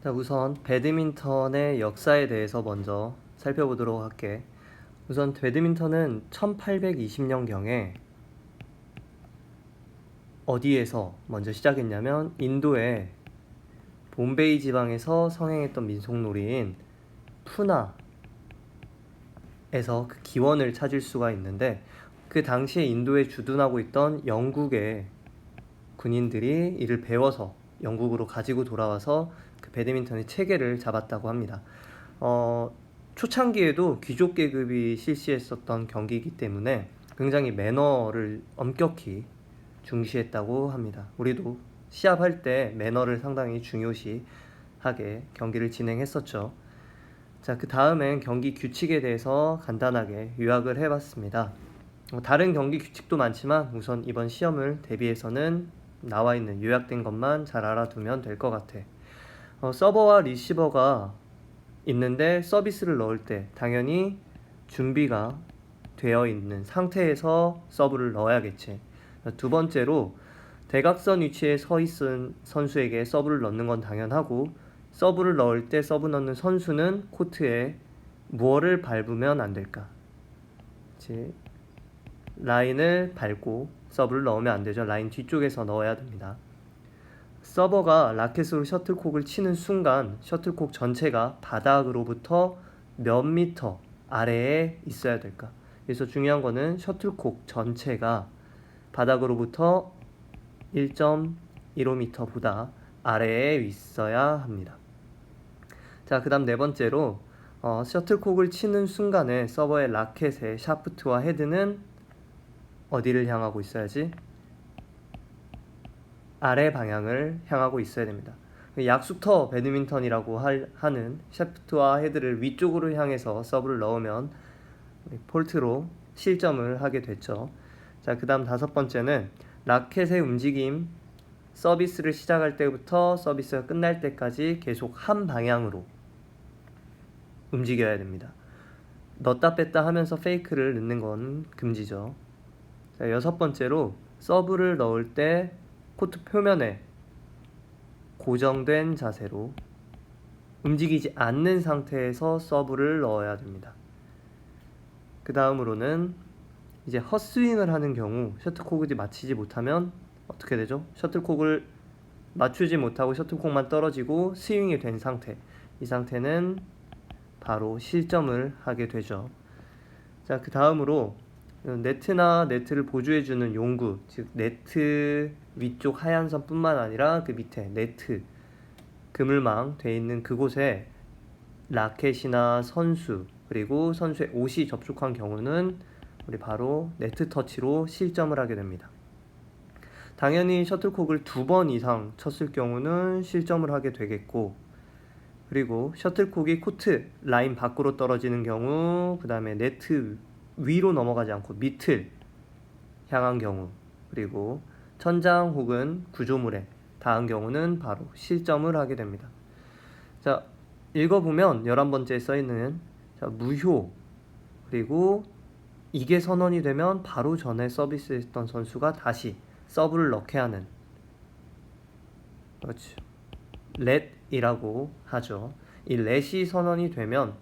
자, 우선 배드민턴의 역사에 대해서 먼저 살펴보도록 할게. 우선 배드민턴은 1820년경에 어디에서 먼저 시작했냐면 인도의 봄베이 지방에서 성행했던 민속놀이인 푸나에서 그 기원을 찾을 수가 있는데, 그 당시에 인도에 주둔하고 있던 영국의 군인들이 이를 배워서 영국으로 가지고 돌아와서 그 배드민턴의 체계를 잡았다고 합니다. 초창기에도 귀족 계급이 실시했었던 경기이기 때문에 굉장히 매너를 엄격히 중시했다고 합니다. 우리도 시합할 때 매너를 상당히 중요시하게 경기를 진행했었죠. 자, 그 다음엔 경기 규칙에 대해서 간단하게 요약을 해봤습니다. 다른 경기 규칙도 많지만 우선 이번 시험을 대비해서는 나와 있는 요약된 것만 잘 알아두면 될 것 같아. 서버와 리시버가 있는데 서비스를 넣을 때 당연히 준비가 되어 있는 상태에서 서브를 넣어야겠지. 두 번째로 대각선 위치에 서 있은 선수에게 서브를 넣는 건 당연하고, 서브를 넣을 때 서브 넣는 선수는 코트에 무엇을 밟으면 안 될까? 라인을 밟고 서브를 넣으면 안 되죠. 라인 뒤쪽에서 넣어야 됩니다. 서버가 라켓으로 셔틀콕을 치는 순간 셔틀콕 전체가 바닥으로부터 몇 미터 아래에 있어야 될까? 그래서 중요한 거는 셔틀콕 전체가 바닥으로부터 1.15m보다 아래에 있어야 합니다. 자, 그 다음 네 번째로 셔틀콕을 치는 순간에 서버의 라켓의 샤프트와 헤드는 어디를 향하고 있어야지? 아래 방향을 향하고 있어야 됩니다. 약수터 배드민턴이라고 하는 샤프트와 헤드를 위쪽으로 향해서 서브를 넣으면 폴트로 실점을 하게 됐죠. 자, 그 다음 다섯 번째는 라켓의 움직임, 서비스를 시작할 때부터 서비스가 끝날 때까지 계속 한 방향으로 움직여야 됩니다. 넣다 뺐다 하면서 페이크를 넣는 건 금지죠. 자, 여섯 번째로 서브를 넣을 때 코트 표면에 고정된 자세로 움직이지 않는 상태에서 서브를 넣어야 됩니다. 그 다음으로는 이제 헛스윙을 하는 경우 셔틀콕을 맞히지 못하면 어떻게 되죠? 셔틀콕을 맞추지 못하고 셔틀콕만 떨어지고 스윙이 된 상태, 이 상태는 바로 실점을 하게 되죠. 자, 그 다음으로 네트나 네트를 보조해주는 용구, 즉 네트 위쪽 하얀 선뿐만 아니라 그 밑에 네트 그물망 돼 있는 그곳에 라켓이나 선수 그리고 선수의 옷이 접촉한 경우는 우리 바로 네트 터치로 실점을 하게 됩니다. 당연히 셔틀콕을 2번 이상 쳤을 경우는 실점을 하게 되겠고, 그리고 셔틀콕이 코트 라인 밖으로 떨어지는 경우, 그 다음에 네트 위로 넘어가지 않고 밑을 향한 경우, 그리고 천장 혹은 구조물에 닿은 경우는 바로 실점을 하게 됩니다. 자, 읽어보면 11번째에 써있는 무효, 그리고 이게 선언이 되면 바로 전에 서비스했던 선수가 다시 서브를 넣게 하는, 그렇죠, 렛이라고 하죠. 이 렛이 선언이 되면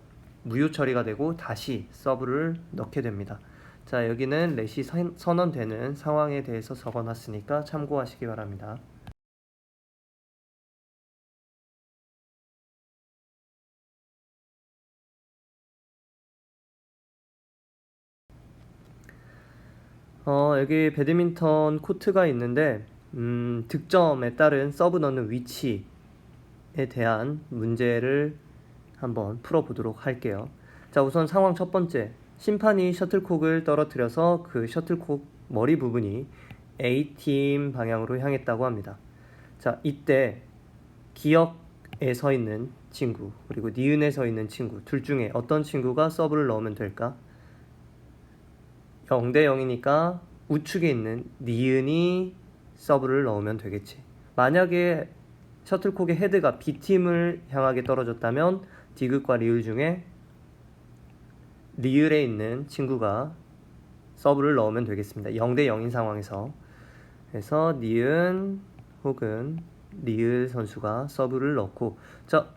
무효 처리가 되고 다시 서브를 넣게 됩니다. 자, 여기는 렛이 선언되는 상황에 대해서 적어놨으니까 참고하시기 바랍니다. 여기 배드민턴 코트가 있는데 득점에 따른 서브 넣는 위치에 대한 문제를 한번 풀어보도록 할게요. 자, 우선 상황 첫 번째. 심판이 셔틀콕을 떨어뜨려서 그 셔틀콕 머리 부분이 A팀 방향으로 향했다고 합니다. 자, 이때 기역에 서 있는 친구 그리고 니은에 서 있는 친구 둘 중에 어떤 친구가 서브를 넣으면 될까? 0대 0이니까 우측에 있는 니은이 서브를 넣으면 되겠지. 만약에 셔틀콕의 헤드가 B팀을 향하게 떨어졌다면 디귿과 리을 중에 리을에 있는 친구가 서브를 넣으면 되겠습니다. 0대 0인 상황에서. 그래서 니은 혹은 리을 선수가 서브를 넣고, 자,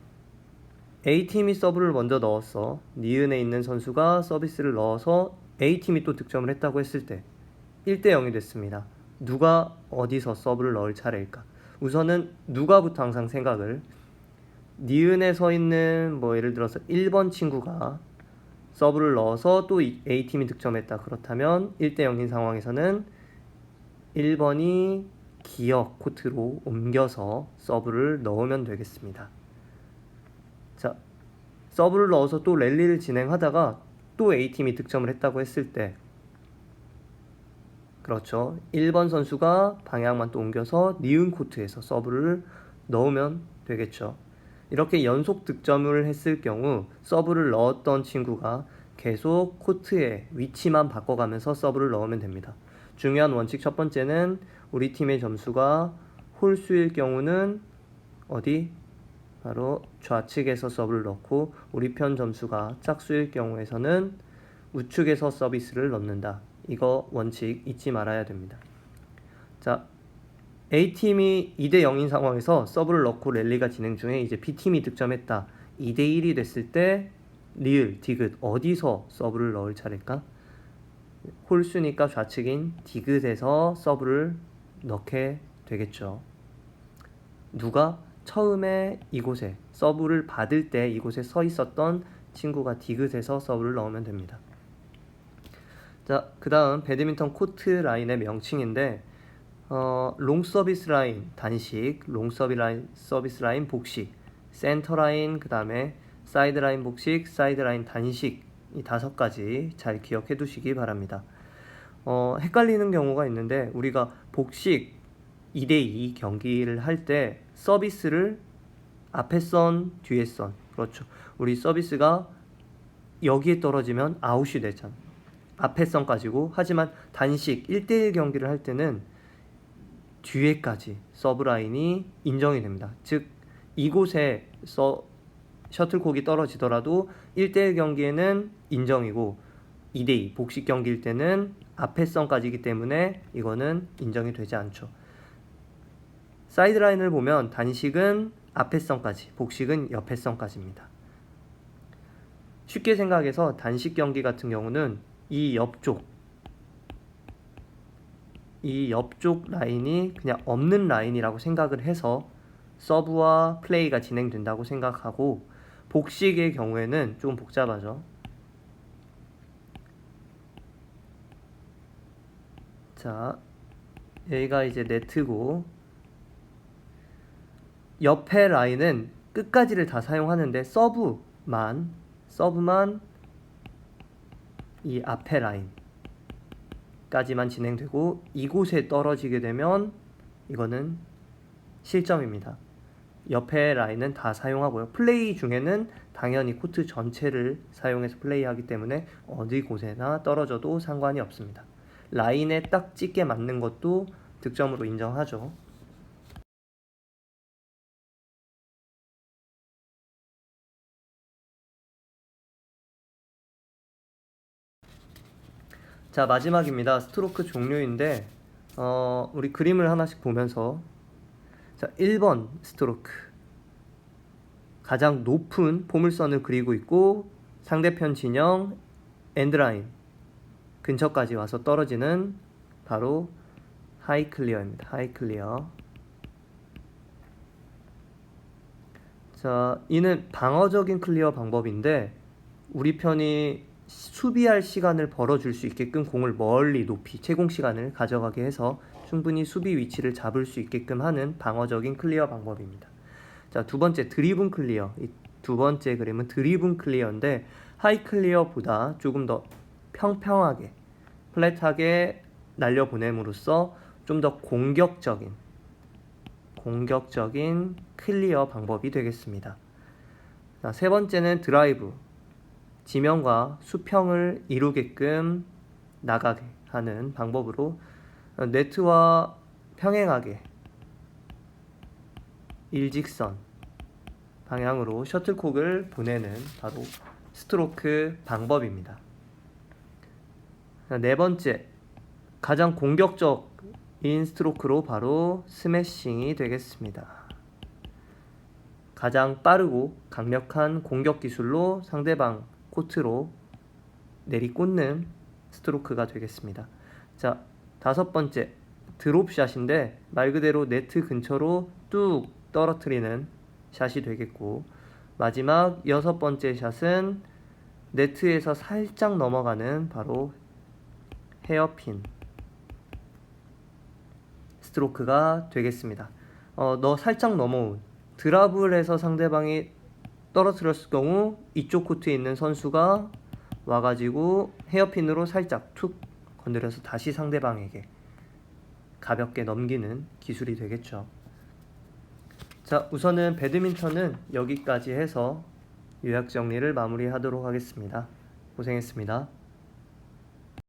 A팀이 서브를 먼저 넣었어. 니은에 있는 선수가 서비스를 넣어서 A팀이 또 득점을 했다고 했을 때 1대 0이 됐습니다. 누가 어디서 서브를 넣을 차례일까? 우선은 누가부터 항상 생각을, 니은에 서 있는 뭐 예를 들어서 1번 친구가 서브를 넣어서 또 A팀이 득점했다. 그렇다면 1대 0인 상황에서는 1번이 기역 코트로 옮겨서 서브를 넣으면 되겠습니다. 자, 서브를 넣어서 또 랠리를 진행하다가 또 A팀이 득점을 했다고 했을 때, 그렇죠, 1번 선수가 방향만 또 옮겨서 니은 코트에서 서브를 넣으면 되겠죠. 이렇게 연속 득점을 했을 경우 서브를 넣었던 친구가 계속 코트의 위치만 바꿔가면서 서브를 넣으면 됩니다. 중요한 원칙 첫 번째는 우리 팀의 점수가 홀수일 경우는 어디? 바로 좌측에서 서브를 넣고, 우리 편 점수가 짝수일 경우에서는 우측에서 서비스를 넣는다. 이거 원칙 잊지 말아야 됩니다. 자, A팀이 2대 0인 상황에서 서브를 넣고 랠리가 진행 중에 이제 B팀이 득점했다. 2대 1이 됐을 때 리을, 디귿 어디서 서브를 넣을 차례일까? 홀수니까 좌측인 디귿에서 서브를 넣게 되겠죠. 누가? 처음에 이곳에 서브를 받을 때 이곳에 서 있었던 친구가 디귿에서 서브를 넣으면 됩니다. 자, 그 다음 배드민턴 코트 라인의 명칭인데, 롱 서비스 라인 단식, 롱 서비스 라인 복식, 센터 라인, 그 다음에 사이드 라인 복식, 사이드 라인 단식, 이 5가지 잘 기억해 두시기 바랍니다. 헷갈리는 경우가 있는데, 우리가 복식 2대2 경기를 할 때 서비스를 앞에 선, 뒤에 선, 그렇죠. 우리 서비스가 여기에 떨어지면 아웃이 되잖아. 앞에 선까지고. 하지만 단식 1대1 경기를 할 때는 뒤에까지 서브라인이 인정이 됩니다. 즉 이곳에 셔틀콕이 떨어지더라도 1대1 경기에는 인정이고 2대2 복식 경기일 때는 앞에 선까지이기 때문에 이거는 인정이 되지 않죠. 사이드라인을 보면 단식은 앞에 선까지, 복식은 옆에 선까지입니다. 쉽게 생각해서 단식 경기 같은 경우는 이 옆쪽 라인이 그냥 없는 라인이라고 생각을 해서 서브와 플레이가 진행된다고 생각하고, 복식의 경우에는 좀 복잡하죠. 자, 여기가 이제 네트고, 옆에 라인은 끝까지를 다 사용하는데 서브만 이 앞에 라인까지만 진행되고, 이곳에 떨어지게 되면 이거는 실점입니다. 옆에 라인은 다 사용하고요. 플레이 중에는 당연히 코트 전체를 사용해서 플레이하기 때문에 어디 곳에나 떨어져도 상관이 없습니다. 라인에 딱 찢게 맞는 것도 득점으로 인정하죠. 자, 마지막입니다. 스트로크 종류인데, 우리 그림을 하나씩 보면서, 자, 1번 스트로크 가장 높은 포물선을 그리고 있고 상대편 진영 엔드라인 근처까지 와서 떨어지는 바로 하이 클리어입니다. 하이 클리어. 자, 이는 방어적인 클리어 방법인데, 우리 편이 수비할 시간을 벌어줄 수 있게끔 공을 멀리 높이 채공 시간을 가져가게 해서 충분히 수비 위치를 잡을 수 있게끔 하는 방어적인 클리어 방법입니다. 자, 두 번째 드리븐 클리어. 이 두 번째 그림은 드리븐 클리어인데, 하이 클리어보다 조금 더 평평하게 플랫하게 날려보냄으로써 좀 더 공격적인 클리어 방법이 되겠습니다. 자, 세 번째는 드라이브. 지면과 수평을 이루게끔 나가게 하는 방법으로 네트와 평행하게 일직선 방향으로 셔틀콕을 보내는 바로 스트로크 방법입니다. 네 번째, 가장 공격적인 스트로크로 바로 스매싱이 되겠습니다. 가장 빠르고 강력한 공격 기술로 상대방 코트로 내리꽂는 스트로크가 되겠습니다. 자, 다섯 번째 드롭샷인데 말 그대로 네트 근처로 뚝 떨어뜨리는 샷이 되겠고, 마지막 여섯 번째 샷은 네트에서 살짝 넘어가는 바로 헤어핀 스트로크가 되겠습니다. 너 살짝 넘어온 드랍을 해서 상대방이 떨어뜨렸을 경우 이쪽 코트에 있는 선수가 와가지고 헤어핀으로 살짝 툭 건드려서 다시 상대방에게 가볍게 넘기는 기술이 되겠죠. 자, 우선은 배드민턴은 여기까지 해서 요약 정리를 마무리하도록 하겠습니다. 고생했습니다.